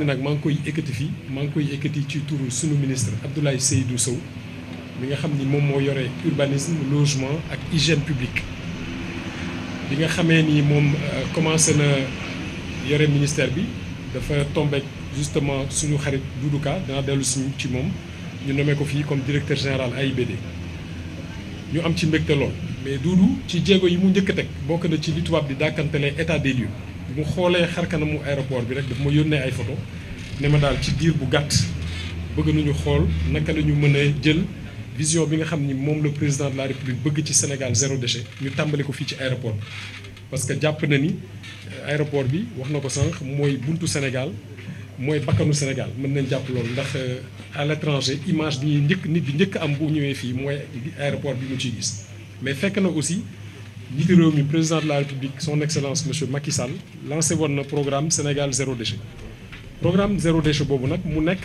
ni nag maa ngi koy ekkati fii maa ngi koy ekkati ci turu sunu ministre Abdoulaye Seydou Sow mi nga xam ni moom moo yore urbanisme logement ak hygiène publique bi nga xamee ni moom commencé na yore ministère bi dafa tombé justement suñu xarit Doudou Ka danaa dellu si ci moom ñu nommé ko fii comme directeur général AIBD ñu am ci mbégte lool mais Doudou ci jéego yi mu njëkk a teg bokk na ci li tubaab di dàkkantelee état des lieux bi mu xoolee xarkanamu aéroport bi rek daf ma yónnee ay photo ne ma daal ci diir bu gàtt bëgg nañu xool naka la ñu mën a jël vision bi nga xam ni moom le président de la république bëgg ci Sénégal zéro déchet ñu tàmbali ko fii ci aéroport bi parce que jàpp na ni aéroport bi wax na ko sànq mooy buntu Sénégal mooy bakkanu Sénégal mën nañ jàpp loolu ndax à l'étranger image bi ñuy nit di njëkk am bu ñëwee fii mooy aéroport bi mu ciy gis mais fekk na aussi njiitu réew mi président de la république son excellence monsieur Macky Sall lancé woon na programme Sénégal zéro déchet programme zéro déchet boobu nag mu nekk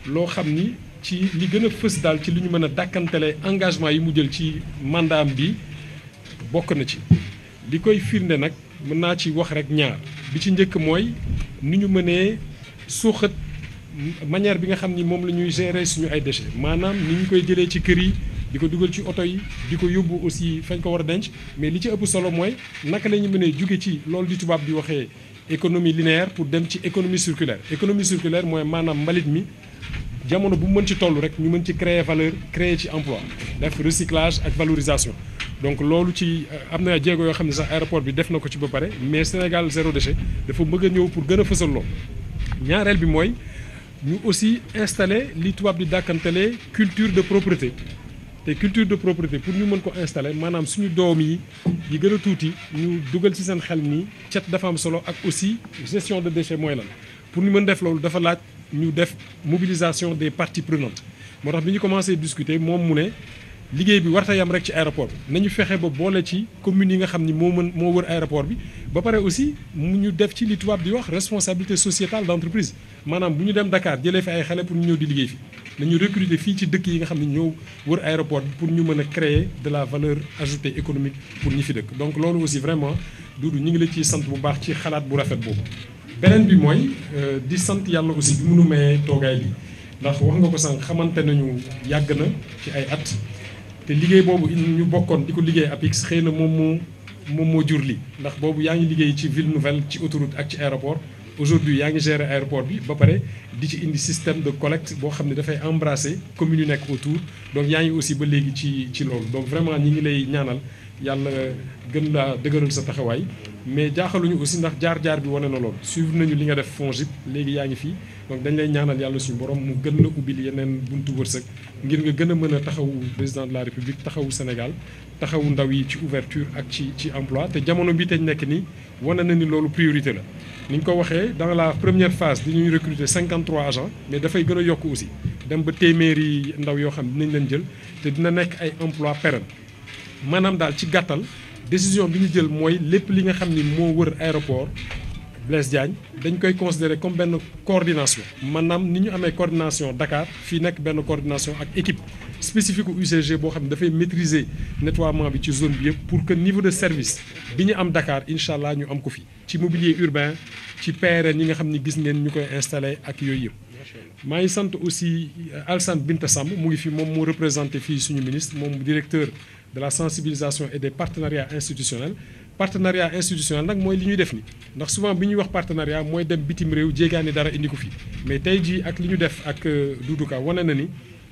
loo xam ni ci li gën a fës daal ci li ñu mën a dàkkantelee engagement yi mu jël ci mandat bi bokk na ci li koy firnde nag mën naa ci wax rek ñaar bi ci njëkk mooy ni ñu mënee suuxat manière bi nga xam ni moom la ñuy gérer suñu ay déchets maanaam ni ñu koy jëlee ci kër yi di ko dugal ci oto yi di ko yóbbu aussi fañ ko war a denc mais li ci ëpp solo mooy naka la ñu mënee jóge ci loolu di tubaab di waxee économie linéaire pour dem ci économie circulaire mooy maanaam mbalit mi jamono bu mu mën ci toll rek ñu mën ci créer valeur créer ci emploi def recyclage ak valorisation donc loolu ci am na jéego yoo xam ne sax aéroport bi def na ko ci ba pare mais Sénégal zéro déchet dafa bëgg a ñëw pour gën a fësal loolu ñaareel bi mooy ñu aussi installer li tubaab di dàkkantelee culture de propreté te culture de propreté pour ñu mën ko installer maanaam suñu doom yi gën a tuuti ñu dugal ci seen xel ni cet dafa am solo ak aussi gestion de déchets mooy lan pour ñu mën def loolu dafa laaj ñu def mobilisation des parties prenantes moo tax bi ñu commencé discuter moom mu ne liggéey bi warta yam rek ci aéroport bi nañu fexe ba boole ci communes yi nga xam ni moo wër aéroport bi ba pare aussi mu ñu def ci li tubaab di wax responsabilité sociétale d'entreprise maanaam bu ñu dem Dakar jëlee fi ay xale pour ñu ñëw di liggéey fi nañu recruter fii ci dëkk yi nga xam ne ñoo wër aéroport bi pour ñu mën a créer de la valeur ajoutée économique pour ñi fi dëkk donc loolu aussi vraiment Doudou ñu ngi la ciy sant bu baax ci xalaat bu rafet boobu beneen bi mooy di sant yàlla aussi bi mënu mayee toogaay bi ndax wax nga ko sànq xamante nañu yàgg na ci ay at te liggéey boobu ñu bokkoon di ko liggéey APIX xëy na moom moo jur lii ndax boobu yaa ngi liggéey ci ville nouvelle ci autoroute ak ci aéroport aujourd'hui yaa ngi gérer aéroport bi ba pare di ci indi système de collecte boo xam ne dafay embrasser communes yu nekk autour donc yaa ngi aussi ba léegi ci loolu donc vraiment ñi ngi lay ñaanal yàlla gën laa dëgëral sa taxawaay mais jaaxaluñu aussi ndax jaar-jaar bi wane na lool suivre nañu li nga def FONGIP léegi yaa ngi fii donc dañ lay ñaanal yàlla suñu borom mu gën la ubbil yeneen buntu wërsëg ngir nga gën a mën a taxawu président de la république taxawu Sénégal taxawu ndaw yi ci ouverture ak ci emploi te jamono bi teñ nekk nii wane na ni loolu priorité la ni ñu ko waxee dans la première phase dañuy recruter 53 agents mais dafay gën a yokk aussi dem ba téeméeri ndaw yoo xam dinañ leen jël te dina nekk ay emploi pérenne maanaam daal ci gàttal décision bi ñu jël mooy lépp li nga xam ni moo wër aéroport Blaise Diagne dañ koy considérer comme benn coordination maanaam ni ñu amee coordination Dakar fii nekk benn coordination ak équipe spécifique u UCG boo xam ne dafay maîtriser nettoiement bi ci zone bi yëpp pour que niveau de service bi ñu am Dakar incha allah ñu am ko fi ci mobilier urbain ci PRN yi nga xam ni gis ngeen ñu koy installé ak yooyu yëpp. maa ngi sant aussi Alsane Binta Samb mu ngi fi moom moo représenté fii suñu ministre moom directeur de la sensibilisation et des partenariats institutionnels. partenariat institutionnel nag mooy li ñuy def ni ndax souvent bi ñuy wax partenariat mooy dem bitim réew jéegaani dara indi ko fii mais tey jii ak li ñu def ak Doudou Ka wane na ni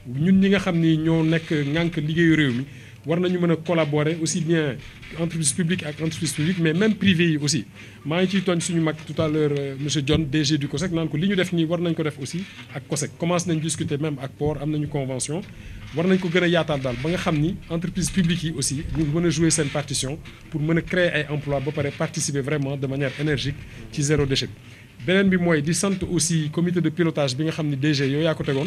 ñun ñi nga xam ni ñoo nekk ŋànk liggéeyu réew mi war nañu mën a collaborer aussi bien entreprise publique ak entreprise publique mais même privé yi aussi maa ngi ciy tooñ suñu mag tout à l'heure monsieur John DG du COSEC naan ko li ñu def nii war nañ ko def aussi ak COSEC commencé nañ discuter même ak port am nañu convention war nañ ko gën a yaatal daal ba nga xam ni entreprise publique yi aussi ñu mën a jouer seen partition pour mën a créer ay emploi ba pare participer vraiment de manière énergique ci zéro déchet bi beneen bi mooy di sant aussi comité de pilotage bi nga xam ni DG yow yaa ko tegoon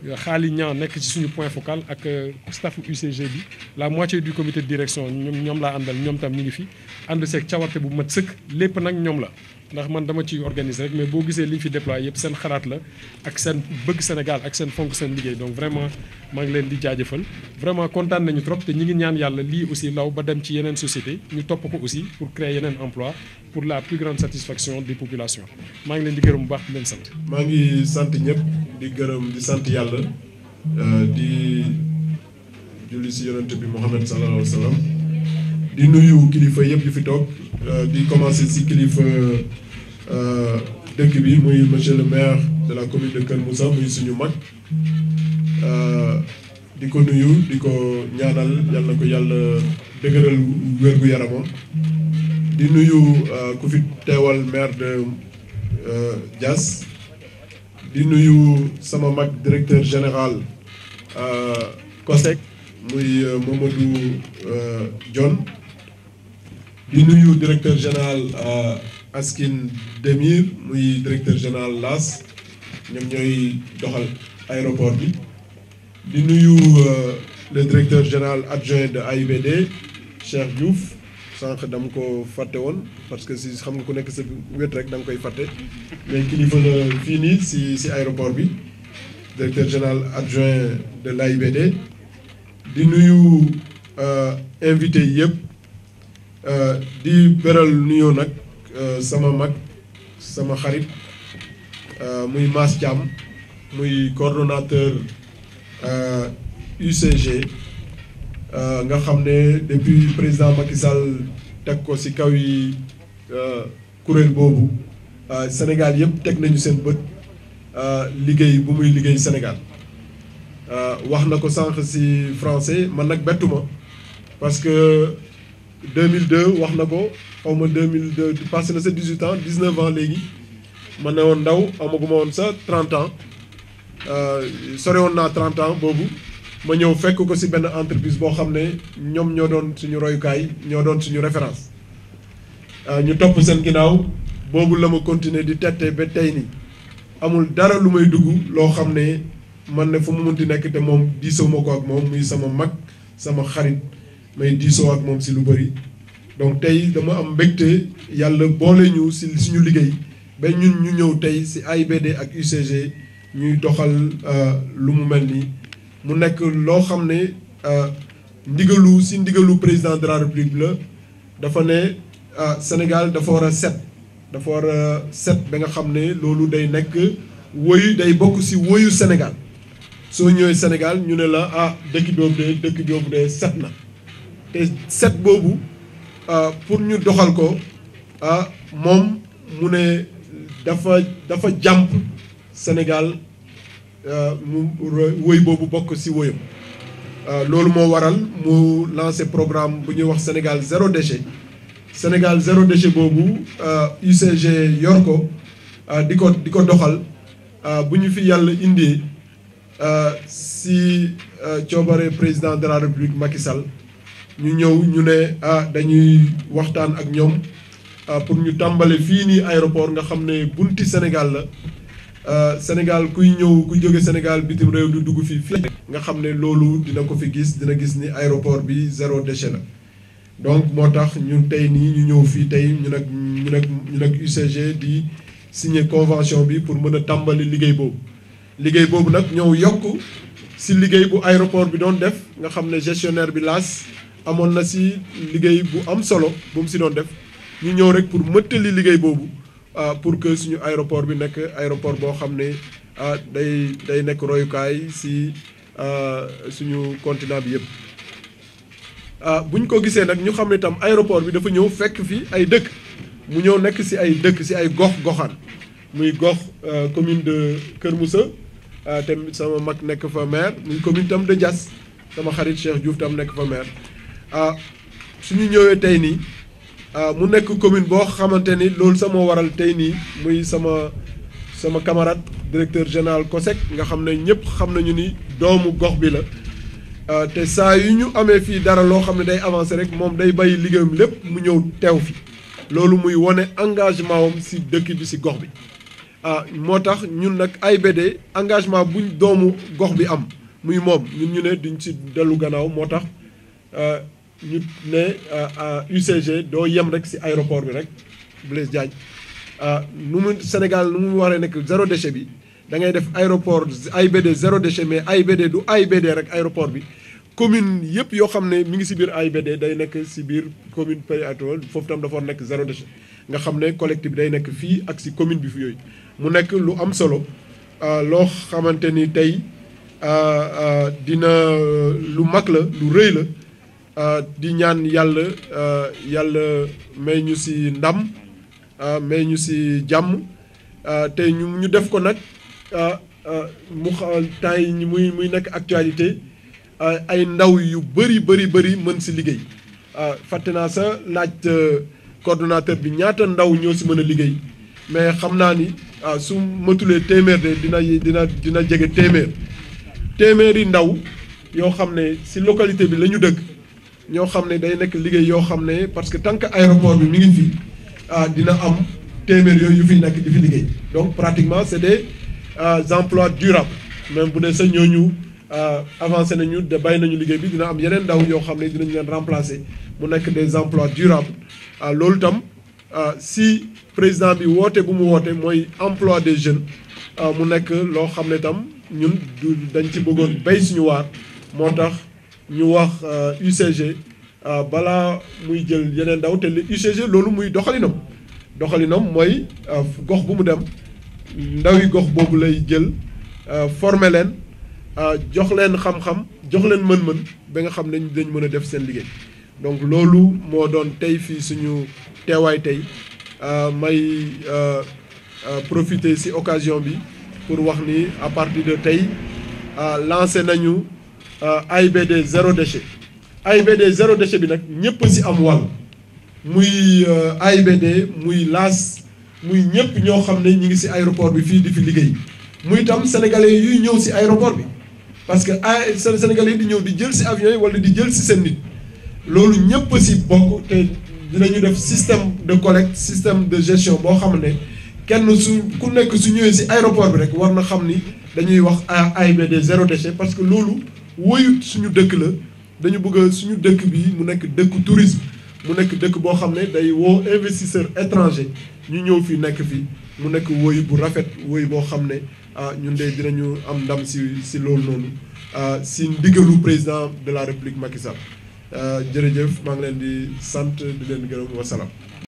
xaali ñaan nekk ci suñu point focal ak staff UCG bi la moitié du comité de direction ñoom laa àndal ñoom tam ñu ngi fi ànd seeg cawarte bu mat sëkk lépp nag ñoom la ndax man dama ciy organiser rek mais boo gisee li ñu fi déployé yëpp seen xalaat la ak seen bëgg Sénégal ak seen fonk seen liggéey donc vraiment maa ngi leen di jaajëfal vraiment kontaan nañu trop te ñi ngi ñaan yàlla lii aussi law ba dem ci yeneen société ñu topp ko aussi pour créer yeneen emploi pour la plus grande satisfaction des populations maa ngi leen di gërëm bu baax di leen sant. maa ngi sant ñëpp di gërëm di sant yàlla di julli si yonent bi Muhammad sallallahu alayhi wa sallam di nuyu kilifa yëpp yu fi toog di commencer si kilifa dëkk bi muy monsieur le maire de la commune de Kër Moussa muy suñu mag di ko nuyu di ko ñaanal yal na ko yàlla dëgëral wérgu yaramam di nuyu ku fi teewal maire de Diass di nuyu sama mag directeur général COSEC muy Mamadou Dione di nuyu directeur général Askin Demir muy directeur général LAS ñoom ñooy doxal aéroport bi di nuyu le directeur général adjoint de AIBD Cheikh Diouf sànq dama ko fàtte woon parce que si xam nga ku nekk sa wet rek da nga koy fàtte mais kilifa la fii nii si aéroport bi directeur général adjoint de l'AIBD di nuyu invité yëpp di beral nuyoo nag sama mag sama xarit muy Mass Thiam muy coordonnateur UCG nga xam ne depuis président Macky Sall teg ko ci kaw yi kuréel boobu Sénégal yëpp teg nañu seen bët liggéey bu muy liggéey Sénégal wax na ko sànq ci français man nag bettuma parce que 2002 wax na ko xaw ma 2002 passé na sa 18 ans 19 ans léegi ma ne woon ndaw amaguma woon sa 30 ans sore woon naa 30 ans boobu ma ñëw fekk ko ci benn entreprise boo xam ne ñoom ñoo doon suñu royukaay ñoo doon suñu référence ñu topp seen ginnaaw boobu la ma continuer di tette ba tey ni amul dara lu may dugg loo xam ne man ne fu mu munti nekk te moom diisoo ma ko ak moom muy sama mag sama xarit may diisoo ak moom ci lu bëri donc tey dama am mbégte yàlla boole ñu ci suñu liggéey ba ñun ñu ñëw tey ci AIBD ak UCG ñuy doxal lu mu mel nii mu nekk loo xam ne ndigalu président de la République la dafa ne Sénégal dafa war a set ba nga xam ne loolu day nekk woyu day bokk ci woyu Sénégal soo ñëwee Sénégal ñu ne la dëkk boobu de set na te set boobu pour ñu doxal ko moom mu ne dafa jàmp Sénégal mu woy boobu bokk ci woyam loolu moo waral mu lancé programme bu ñuy wax Sénégal zéro déchet boobu UCG yor ko di ko doxal bu ñu fi yàlla indee ci coobare président de la République Macky Sall ñu ñëw ñu ne dañuy waxtaan ak ñoom pour ñu tàmbale fii nii aéroport nga xam ne bunti Sénégal la Sénégal kuy ñëw ku jóge Sénégal bitim réew du dugg fii nga xam ne loolu dina ko fi dina gis ni aéroport bi zéro déchet la donc moo tax ñun tey nii ñu ñëw fii tey ñu nag UCG di signer convention bi pour mën a tàmbali liggéey boobu nag ñëw yokk ci liggéey bu aéroport bi doon def nga xam ne gestionnaire bi LAS amoon na ci liggéey bu am solo bu mu ci doon def ñu ñëw rek pour mëttali liggéey boobu pour que suñu aéroport bi nekk aéroport boo xam ne day nekk royukaay ci suñu continent bi yëpp bu ñu ko gisee nag ñu xam ne tam aéroport bi dafa ñëw fekk fi ay dëkk mu ñëw nekk ci ay dëkk ci ay gox-goxaan muy gox commune de Kër Moussa te sama mag nekk fa maire muy commune tam de Diass sama xarit Cheikh Diouf tam nekk fa maire suñu ñëwee tey nii mu nekk commune boo xamante ni loolu sax moo waral tey nii muy sama camarade directeur général COSEC nga xam ne ñëpp xam nañu ni doomu gox bi la te saa yu ñu amee fii dara loo xam ne day avancer rek moom day bàyyi liggéeyam lépp mu ñëw teew fi loolu muy wane engagement wam ci dëkk bi ci gox bi moo tax ñun nag AIBD engagement buñ doomu gox bi am muy moom ñun ñu ne duñ ci dellu gannaaw moo tax ñu ne UCG doo yem rek ci aéroport bi rek Blaise Diagne nu mu Sénégal nu mu waree nekk zéro déchet bi da ngay def aéroport AIBD zéro déchet mais AIBD du AIBD rek aéroport bi commune yëpp yoo xam ne mi ngi ci biir AIBD day nekk ci biir commune péréatoral foofu tam dafa war nekk zéro déchet nga xam ne collectif bi day nekk fii ak ci commune bi fi yooyu mu nekk lu am solo loo xamante ni tey dina lu mag la lu rëy la di ñaan yàlla yàlla may ñu ci ndam may ñu ci jàmm te ñu def ko nag mu temps yi muy nekk actualité ay ndaw yu bëri mën ci liggéey fàtte naa sa laaj coordonnateur bi ñaata ndaw ñoo ci mën a liggéey mais xam naa ni su matulee téeméer de dina jege téeméeri ndaw yoo xam ne ci localité bi la ñu dëkk ñoo xam ne day nekk liggéey yoo xam ne parce que tant que aéroport bi mi ngi fi dina am téeméer yooyu yu fi nekk di fi liggéey donc pratiquement c'est des emplois durables même bu dee sa ñooñu avancé nañu de bàyyi nañu liggéey bi dina am yeneen ndaw yoo xam ne dinañ leen remplacer mu nekk des emplois durables loolu tam si président bi woote bu mu woote mooy emploi des jeunes mu nekk loo xam ne tam ñun dañ ci bëggoon béy suñu waar moo tax ñu wax UCG balaa muy jël yeneen ndaw te UCG loolu muy doxalinam mooy gox bu mu dem ndaw yi gox boobu lay jël former leen jox leen xam-xam jox leen mën-mën ba nga xam ne dañ mën a def seen liggéey donc loolu moo doon tey fii suñu teewaay tey may profiter ci occasion bi pour wax ni à partir de tey lancé nañu AIBD zéro déchet AIBD zéro déchet bi nag ñëpp ci am wàll muy AIBD muy LAS muy ñëpp ñoo xam ne ñi ngi ci aéroport bi fii di fi liggéey muy itam sénégalais yuy ñëw ci aéroport bi parce que sénégalais yi di ñëw di jël ci avion yi wala di jël ci seen nit loolu ñëpp ci bokk te dinañu def système de collecte système de gestion boo xam ne kenn ku nekk su ñëwee ci aéroport bi rek war na xam ni dañuy wax AIBD zéro déchet parce que loolu woyut suñu dëkk la dañu bëgg suñu dëkk bi mu nekk dëkku tourisme mu nekk dëkk boo xam ne day woo investisseur étranger ñu ñëw fii nekk fii mu nekk woyu bu rafet woyu boo xam ne ñun de dinañu am ndam ci loolu noonu ci ndigalu président de la République Macky Sall jërëjëf maa ngi leen di sant di leen gërëm wasalaam